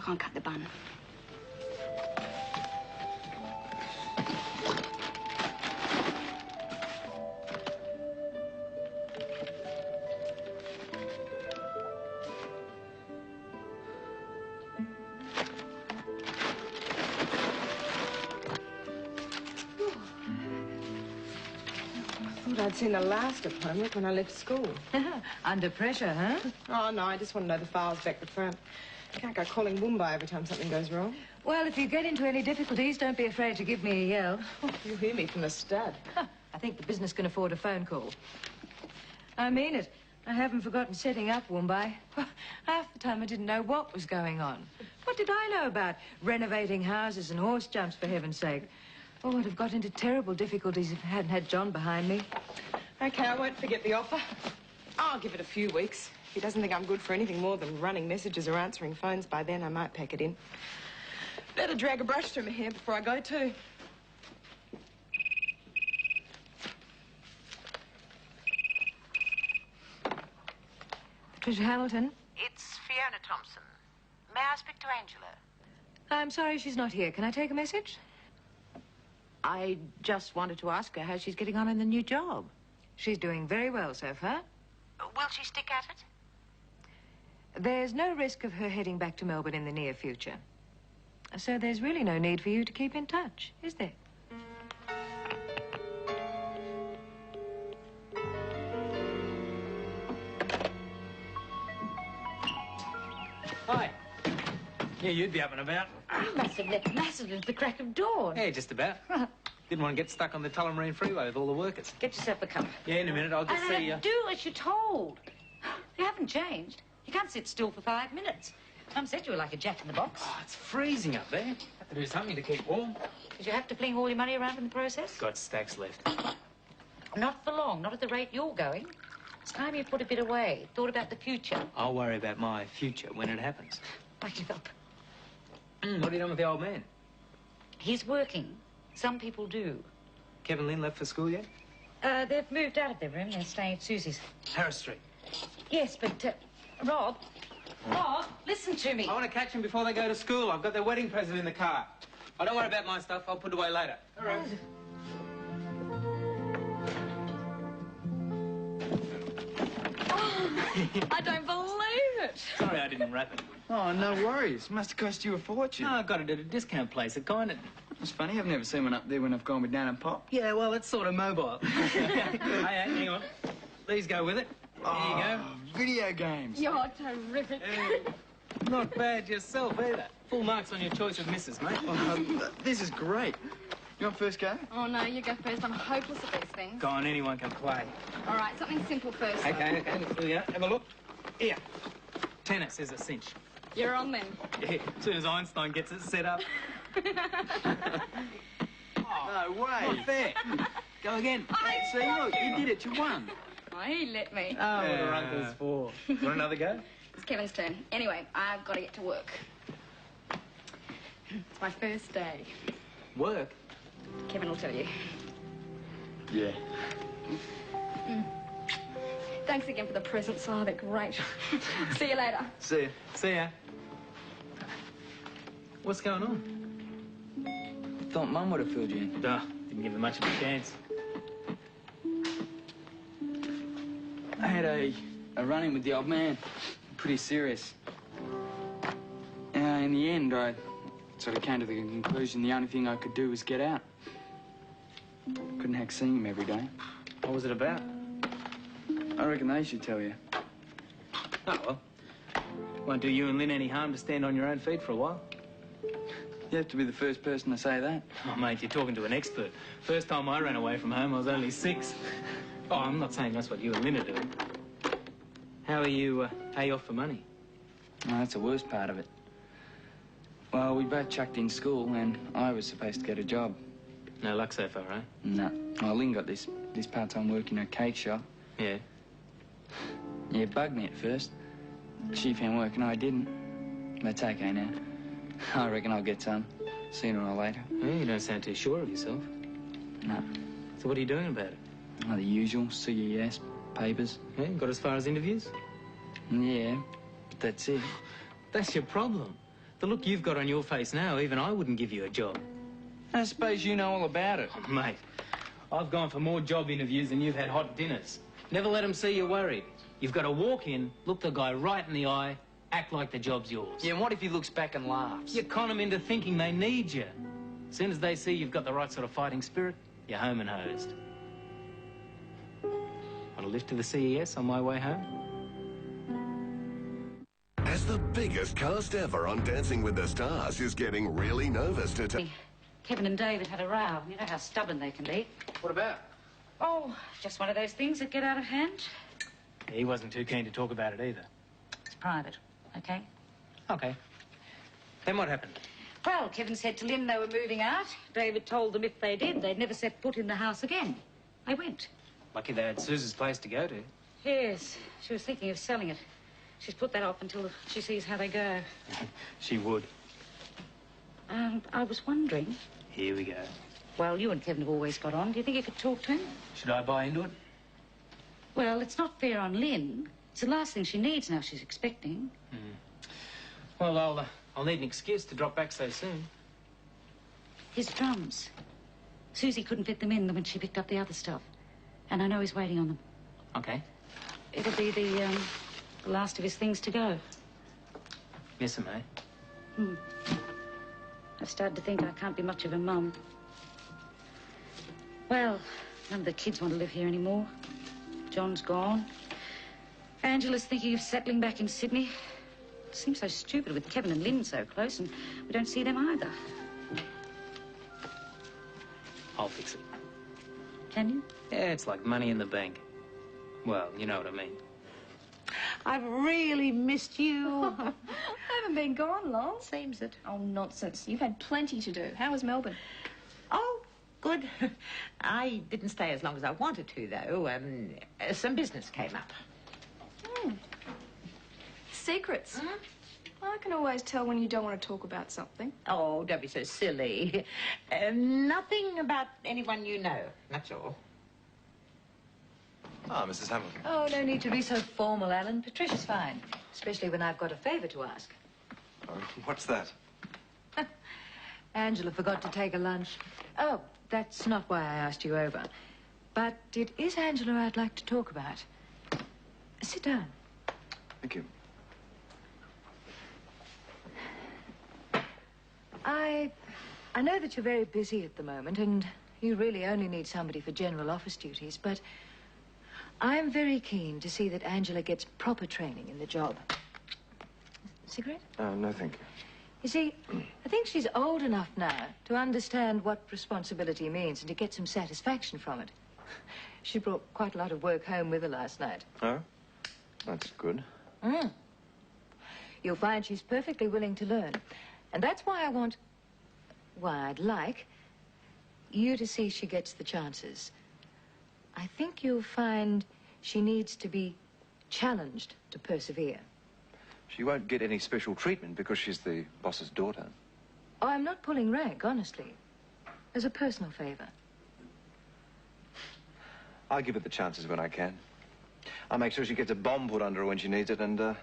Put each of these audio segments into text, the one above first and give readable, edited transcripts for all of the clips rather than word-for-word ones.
I'll go and cut the bun. I'd seen the last of homework when I left school. Under pressure, huh? Oh, no, I just want to know the files back to front. Can't go calling Mumbai every time something goes wrong. Well, if you get into any difficulties, don't be afraid to give me a yell. Oh, you hear me from the stud. I think the business can afford a phone call. I mean it. I haven't forgotten setting up Mumbai. Half the time I didn't know what was going on. What did I know about renovating houses and horse jumps, for heaven's sake? Oh, I'd have got into terrible difficulties if I hadn't had John behind me. OK, I won't forget the offer. I'll give it a few weeks. If he doesn't think I'm good for anything more than running messages or answering phones by then, I might pack it in. Better drag a brush through my hair before I go, too. Patricia Hamilton? It's Fiona Thompson. May I speak to Angela? I'm sorry she's not here. Can I take a message? I just wanted to ask her how she's getting on in the new job. She's doing very well so far. Will she stick at it? There's no risk of her heading back to Melbourne in the near future. So there's really no need for you to keep in touch, is there? Hi. Yeah, you'd be up and about. You must have left massive at the crack of dawn. Yeah, just about. Didn't want to get stuck on the Tullamarine freeway with all the workers. Get yourself a cup. Yeah, in a minute. I'll just see you. Do as you're told. You haven't changed. You can't sit still for 5 minutes. Mum said you were like a jack in the box. Oh, it's freezing up there. Have to do something to keep warm. Did you have to fling all your money around in the process? Got stacks left. Not for long. Not at the rate you're going. It's time you put a bit away. Thought about the future. I'll worry about my future when it happens. I give up. What have you done with the old man? He's working. Some people do. Kevin Lynn left for school yet? They've moved out of their room. They're staying at Susie's. Harris Street. Yes, but, Rob, listen to me. I want to catch them before they go to school. I've got their wedding present in the car. Oh, don't worry about my stuff. I'll put it away later. All right. I don't believe it. Sorry I didn't wrap it. Oh, no worries. Must have cost you a fortune. No, I got it at a discount place at Guinan. It's funny, I've never seen one up there when I've gone with Dan and Pop. Yeah, well, it's sort of mobile. Hey, hang on. These go with it. There you go. Video games. You're terrific. Not bad yourself either. Full marks on your choice of missus, mate. This is great. You want first go? Oh, no, you go first. I'm hopeless at these things. Go on, anyone can play. All right, something simple first. Okay. Here we go. Have a look. Here. Tennis is a cinch. You're on then. Yeah, as soon as Einstein gets it set up. No way. Not fair. Go again. See, look, you did it. You won. Oh, he let me. Oh, what are uncles for? Want another go? It's Kevin's turn. Anyway, I've got to get to work. It's my first day. Work? Kevin will tell you. Yeah. Thanks again for the presents. Oh, they're great. See you later. See ya. See ya. What's going on? Thought Mum would have filled you in. Duh, didn't give her much of a chance. I had a run-in with the old man. Pretty serious. In the end, I sort of came to the conclusion the only thing I could do was get out. Couldn't hack seeing him every day. What was it about? I reckon they should tell you. Oh, well. Won't do you and Lynn any harm to stand on your own feet for a while. You have to be the first person to say that. Oh, mate, you're talking to an expert. First time I ran away from home, I was only 6. Oh, I'm not saying that's what you and Lynn are doing. How are you off for money? No, that's the worst part of it. Well, we both chucked in school and I was supposed to get a job. No luck so far, eh? No. Well, Lynn got this part-time work in a cake shop. Yeah. Yeah, it bugged me at first. She found work and I didn't. But it's okay now. I reckon I'll get some, sooner or later. Yeah, you don't sound too sure of yourself. No. So what are you doing about it? Oh, the usual, CES, papers. Yeah, got as far as interviews? Yeah, but that's it. That's your problem. The look you've got on your face now, even I wouldn't give you a job. I suppose you know all about it. Oh, mate, I've gone for more job interviews than you've had hot dinners. Never let them see you worried. You've got to walk in, look the guy right in the eye, act like the job's yours. Yeah, and what if he looks back and laughs? You con them into thinking they need you. As soon as they see you've got the right sort of fighting spirit, you're home and hosed. Want a lift to the CES on my way home? As the biggest cast ever on Dancing with the Stars is getting really nervous to Kevin and David had a row. You know how stubborn they can be. What about? Oh, just one of those things that get out of hand. He wasn't too keen to talk about it either. It's private, okay? Okay. Then what happened? Well, Kevin said to Lynn they were moving out. David told them if they did, they'd never set foot in the house again. They went. Lucky they had Suze's place to go to. Yes, she was thinking of selling it. She's put that off until she sees how they go. She would. I was wondering... Here we go. Well, you and Kevin have always got on. Do you think you could talk to him? Should I buy into it? Well, it's not fair on Lynn. It's the last thing she needs now she's expecting. Well, I'll need an excuse to drop back so soon. His drums. Susie couldn't fit them in when she picked up the other stuff. And I know he's waiting on them. Okay. It'll be the last of his things to go. Miss him, eh? I've started to think I can't be much of a mum. Well, none of the kids want to live here anymore. John's gone. Angela's thinking of settling back in Sydney. It seems so stupid with Kevin and Lynn so close, and we don't see them either. I'll fix it. Can you? Yeah, it's like money in the bank. Well, you know what I mean. I've really missed you. I haven't been gone long. Seems it. Oh, nonsense. You've had plenty to do. How was Melbourne? Oh, good. I didn't stay as long as I wanted to, though. Some business came up. Secrets. I can always tell when you don't want to talk about something. Oh, don't be so silly. Nothing about anyone you know, that's all. Ah, Mrs. Hamilton. Oh, no need to be so formal, Alan. Patricia's fine, especially when I've got a favour to ask. Oh, what's that? Angela forgot to take a lunch. Oh, that's not why I asked you over. But it is Angela I'd like to talk about. Sit down. Thank you. I know that you're very busy at the moment, and you really only need somebody for general office duties, but I'm very keen to see that Angela gets proper training in the job. Cigarette? No, thank you. You see, I think she's old enough now to understand what responsibility means and to get some satisfaction from it. She brought quite a lot of work home with her last night. Oh? That's good. You'll find she's perfectly willing to learn. And that's why I'd like you to see she gets the chances. I think you'll find she needs to be challenged to persevere. She won't get any special treatment because she's the boss's daughter. Oh, I'm not pulling rank, honestly. As a personal favor. I'll give her the chances when I can. I'll make sure she gets a bomb put under her when she needs it and a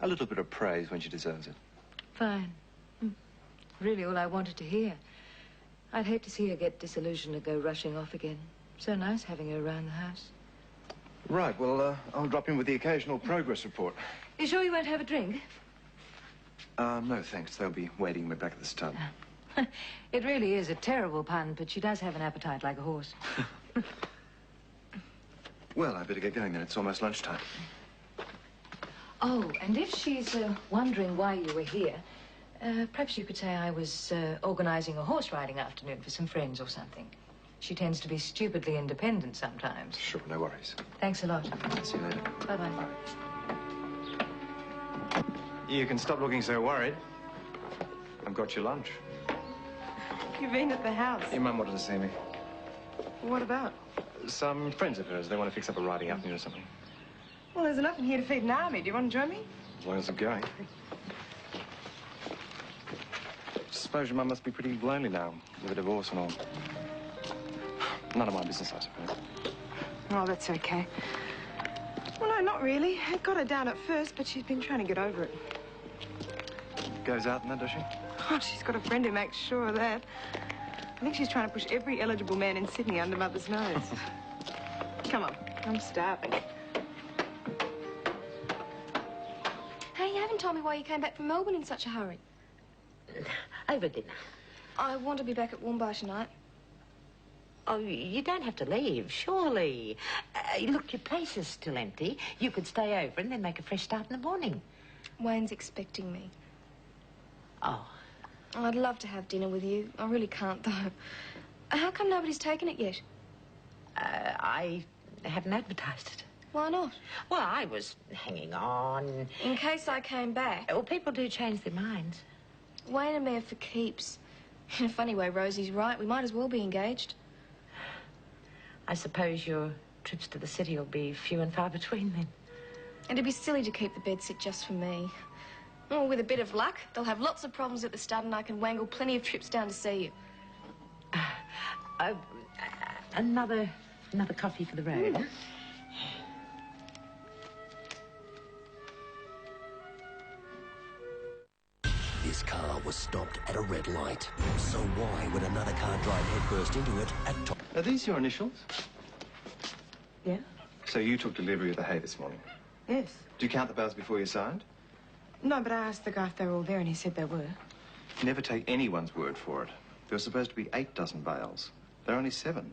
little bit of praise when she deserves it. Fine. Really all I wanted to hear. I'd hate to see her get disillusioned and go rushing off again. So nice having her around the house. Right, well, I'll drop in with the occasional progress report. You sure you won't have a drink? No, thanks. They'll be waiting me back at the stub. It really is a terrible pun, but she does have an appetite like a horse. Well, I better get going then. It's almost lunchtime. Oh, and if she's wondering why you were here, perhaps you could say I was organising a horse riding afternoon for some friends or something. She tends to be stupidly independent sometimes. Sure, no worries. Thanks a lot. See you later. Bye-bye. You can stop looking so worried. I've got your lunch. You've been at the house. Your mum wanted to see me. What about? Some friends of hers. They want to fix up a riding afternoon or something. Well, there's enough in here to feed an army. Do you want to join me? As long as I'm going. Suppose your mum must be pretty lonely now, with a divorce and all. None of my business, I suppose. Oh, that's okay. Well, no, not really. It got her down at first, but she's been trying to get over it. goes out in that, does she? Oh, she's got a friend who makes sure of that. I think she's trying to push every eligible man in Sydney under Mother's nose. Come on, I'm starving. Hey, you haven't told me why you came back from Melbourne in such a hurry. Over dinner. I want to be back at Woomba tonight. Oh, you don't have to leave, surely. Look, your place is still empty. You could stay over and then make a fresh start in the morning. Wayne's expecting me. Oh. I'd love to have dinner with you. I really can't, though. How come nobody's taken it yet? I haven't advertised it. Why not? Well, I was hanging on. In case I came back. Well, people do change their minds. Wayne and me are for keeps. In a funny way, Rosie's right. We might as well be engaged. I suppose your trips to the city will be few and far between then. And it'd be silly to keep the bedsit just for me. Well, with a bit of luck, they'll have lots of problems at the stud and I can wangle plenty of trips down to see you. Another coffee for the road. This car was stopped at a red light. So why would another car drive headfirst into it at top? Are these your initials? Yeah? So you took delivery of the hay this morning? Yes. Did you count the bales before you signed? No, but I asked the guy if they were all there and he said they were. Never take anyone's word for it. There were supposed to be 8 dozen bales. There are only 7.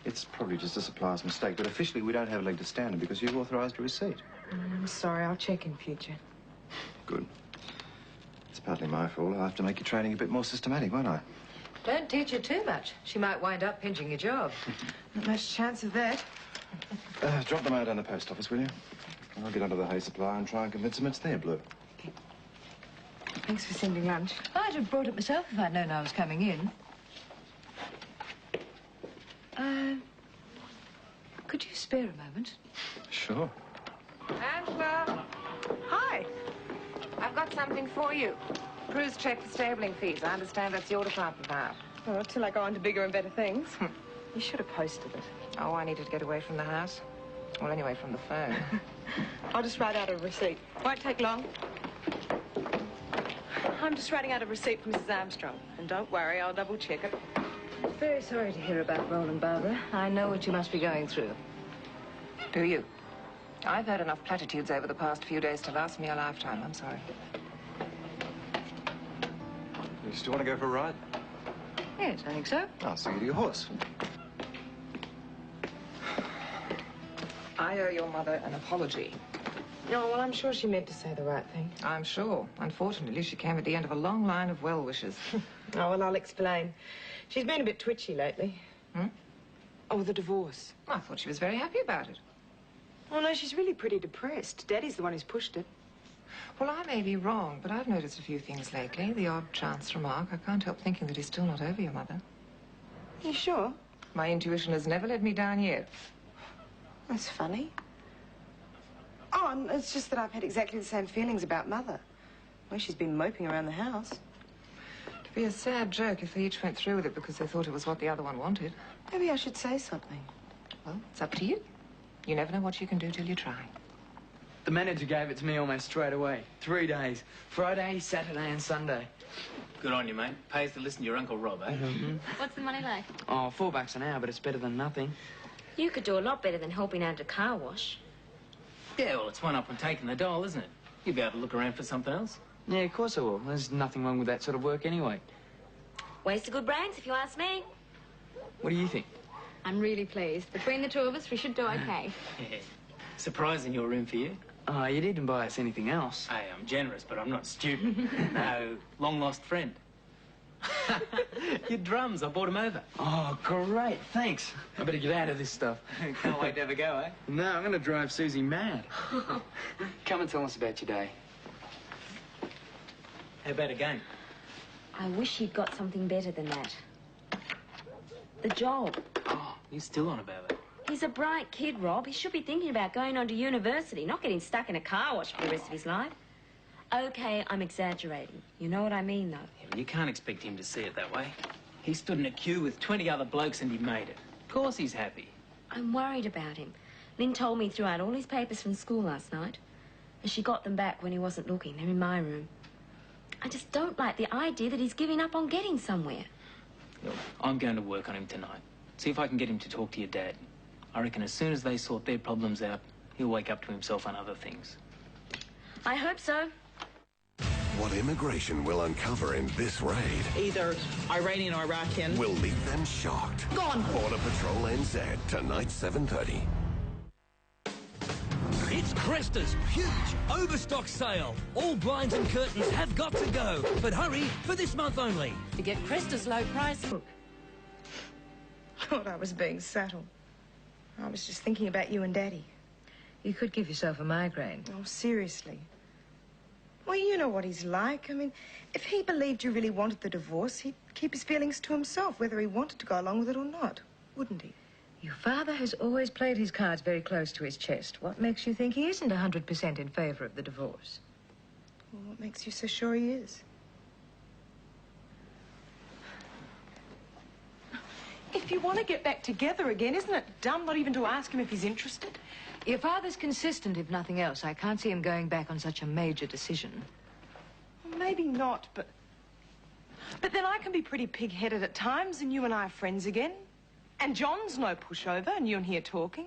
It's probably just a supplier's mistake, but officially we don't have a leg to stand on because you've authorised a receipt. I'm sorry, I'll check in future. Good. It's partly my fault. I'll have to make your training a bit more systematic, won't I? Don't teach her too much. She might wind up pinching your job. Not much chance of that. Drop the mail down the post office, will you? I'll get onto the hay supply and try and convince them it's their blue. Okay. Thanks for sending lunch. I'd have brought it myself if I'd known I was coming in. Could you spare a moment? Sure. Angela. Hi. I've got something for you. Cruise check for stabling fees. I understand that's your department now. Well, till I go on to bigger and better things. You should have posted it. Oh, I needed to get away from the house. Well, anyway, from the phone. I'll just write out a receipt. Won't take long. I'm just writing out a receipt for Mrs. Armstrong. And don't worry, I'll double-check it. Very sorry to hear about Roland, Barbara. I know what you must be going through. Do you? I've heard enough platitudes over the past few days to last me a lifetime. I'm sorry. You still want to go for a ride? Yes, I think so. I'll see you to your horse. I owe your mother an apology. Oh, well, I'm sure she meant to say the right thing. I'm sure. Unfortunately, she came at the end of a long line of well wishes. Oh, well, I'll explain. She's been a bit twitchy lately. Hmm? Oh, the divorce. I thought she was very happy about it. Oh, no, she's really pretty depressed. Daddy's the one who's pushed it. Well, I may be wrong, but I've noticed a few things lately. The odd chance remark. I can't help thinking that he's still not over your mother. You sure? My intuition has never led me down yet. That's funny. Oh, and it's just that I've had exactly the same feelings about Mother. Well, she's been moping around the house. It'd be a sad joke if they each went through with it because they thought it was what the other one wanted. Maybe I should say something. Well, it's up to you. You never know what you can do till you try. The manager gave it to me almost straight away. 3 days. Friday, Saturday and Sunday. Good on you, mate. Pays to listen to your Uncle Rob, eh? What's the money like? Oh, $4 an hour, but it's better than nothing. You could do a lot better than helping out at a car wash. Yeah, well, it's one up on taking the doll, isn't it? You'll be able to look around for something else. Yeah, of course I will. There's nothing wrong with that sort of work anyway. Waste of good brains, if you ask me. What do you think? I'm really pleased. Between the two of us, we should do okay. Yeah. Surprising your room for you. Oh, you didn't buy us anything else. Hey, I'm generous, but I'm not stupid. No, long-lost friend. Your drums, I brought them over. Oh, great, thanks. I better get out of this stuff. Can't wait to have a go, eh? No, I'm going to drive Susie mad. Come and tell us about your day. How about a game? I wish he'd got something better than that. The job. Oh, you're still on about it. He's a bright kid, Rob. He should be thinking about going on to university, not getting stuck in a car wash for the rest of his life. Okay, I'm exaggerating. You know what I mean, though. Yeah, but you can't expect him to see it that way. He stood in a queue with 20 other blokes and he made it. Of course he's happy. I'm worried about him. Lynn told me he threw out all his papers from school last night. And she got them back when he wasn't looking. They're in my room. I just don't like the idea that he's giving up on getting somewhere. Look, I'm going to work on him tonight. See if I can get him to talk to your dad. I reckon as soon as they sort their problems out, he'll wake up to himself on other things. I hope so. What immigration will uncover in this raid Either Iranian or Iraqian. will leave them shocked. Gone. Border Patrol NZ, tonight 7:30. It's Cresta's huge overstock sale. All blinds and curtains have got to go. But hurry, for this month only. To get Cresta's low price book. I thought I was being subtle. I was just thinking about you and Daddy. You could give yourself a migraine. Oh, seriously. Well, you know what he's like. I mean, if he believed you really wanted the divorce, he'd keep his feelings to himself, whether he wanted to go along with it or not, wouldn't he? Your father has always played his cards very close to his chest. What makes you think he isn't 100% in favour of the divorce? Well, what makes you so sure he is? If you want to get back together again, isn't it dumb not even to ask him if he's interested? Your father's consistent, if nothing else. I can't see him going back on such a major decision. Well, maybe not, but then I can be pretty pig-headed at times, and you and I are friends again. And John's no pushover, and you and he are talking.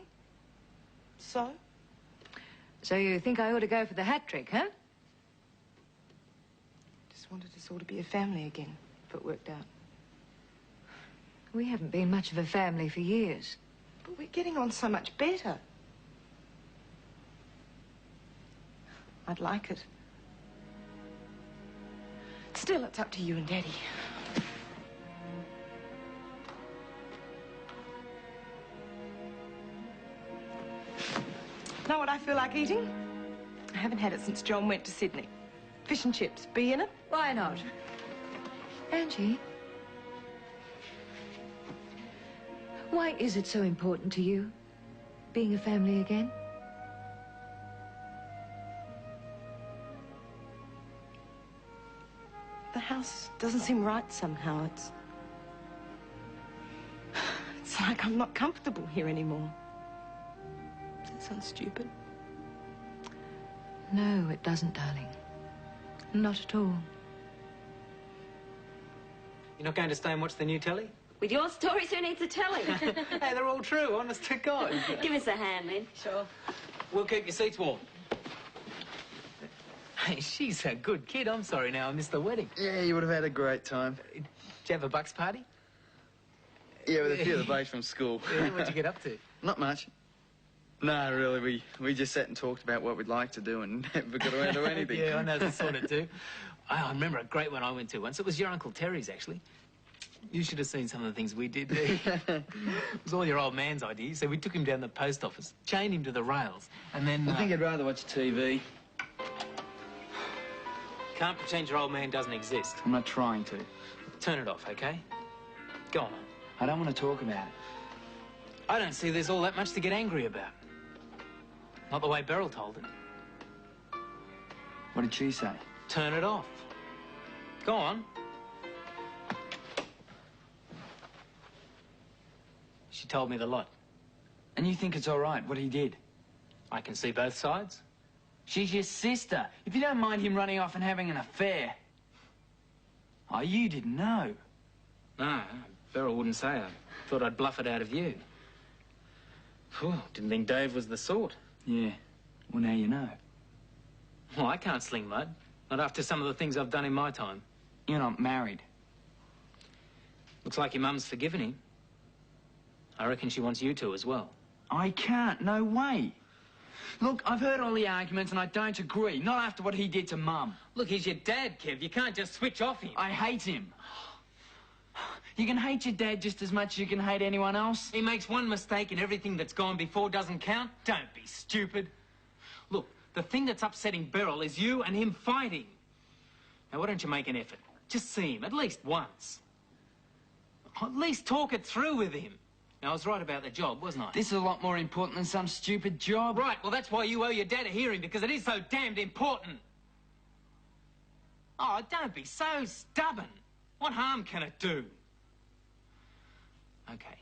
So? So you think I ought to go for the hat trick, huh? Just wanted us all to be a family again, if it worked out. We haven't been much of a family for years. But we're getting on so much better. I'd like it. Still, it's up to you and Daddy. Know what I feel like eating? I haven't had it since John went to Sydney. Fish and chips. Be in it? Why not? Angie, why is it so important to you, being a family again? The house doesn't seem right somehow. It's like I'm not comfortable here anymore. Does that sound stupid? No, it doesn't, darling. Not at all. You're not going to stay and watch the new telly? With your stories, who needs a telly? Hey, they're all true, honest to God. Give us a hand, Lynn. Sure. We'll keep your seats warm. Hey, she's a good kid. I'm sorry now I missed the wedding. Yeah, you would have had a great time. Did you have a bucks party? Yeah, with a few of the blokes from school. Yeah, what'd you get up to? Not much. No, really, we just sat and talked about what we'd like to do and never got around to anything. Yeah, I know the sort of do. I remember a great one I went to once. It was your Uncle Terry's, actually. You should have seen some of the things we did there. It was all your old man's idea. So we took him down the post office, chained him to the rails, and then... I think I'd rather watch TV. Can't pretend your old man doesn't exist. I'm not trying to. Turn it off, okay? Go on. I don't want to talk about it. I don't see there's all that much to get angry about. Not the way Beryl told it. What did she say? Turn it off. Go on. She told me the lot. And you think it's all right, what he did? I can see both sides. She's your sister. If you don't mind him running off and having an affair. Oh, you didn't know. No, Beryl wouldn't say. I thought I'd bluff it out of you. Whew, didn't think Dave was the sort. Yeah, well, now you know. Well, I can't sling mud. Not after some of the things I've done in my time. You're not married. Looks like your mum's forgiven him. I reckon she wants you to as well. I can't, no way. Look, I've heard all the arguments and I don't agree. Not after what he did to Mum. Look, he's your dad, Kev. You can't just switch off him. I hate him. You can hate your dad just as much as you can hate anyone else. He makes one mistake and everything that's gone before doesn't count. Don't be stupid. Look, the thing that's upsetting Beryl is you and him fighting. Now, why don't you make an effort? Just see him, at least once. At least talk it through with him. Now, I was right about the job, wasn't I? This is a lot more important than some stupid job. Right, well, that's why you owe your dad a hearing, because it is so damned important. Oh, don't be so stubborn. What harm can it do? Okay.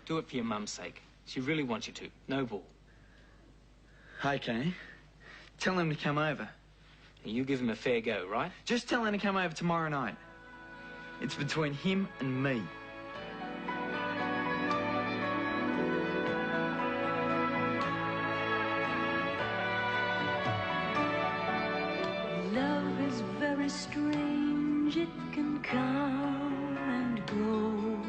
Do it for your mum's sake. She really wants you to. No bull. Okay. Tell him to come over. You give him a fair go, right? Just tell him to come over tomorrow night. It's between him and me. Love is very strange. It can come and go.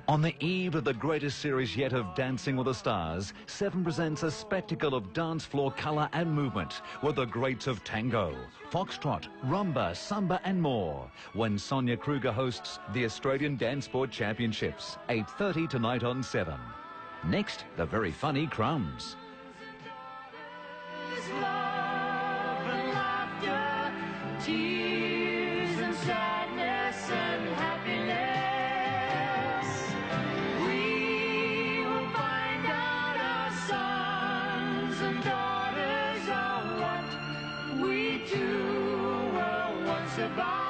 On the eve of the greatest series yet of Dancing with the Stars, 7 presents a spectacle of dance floor colour and movement with the greats of tango, foxtrot, rumba, samba and more when Sonia Kruger hosts the Australian Dance Sport Championships, 8:30 tonight on 7. Next, the very funny Crumbs. Love and laughter, tears and sadness and happiness. We will find out our sons and daughters are what we two were once about.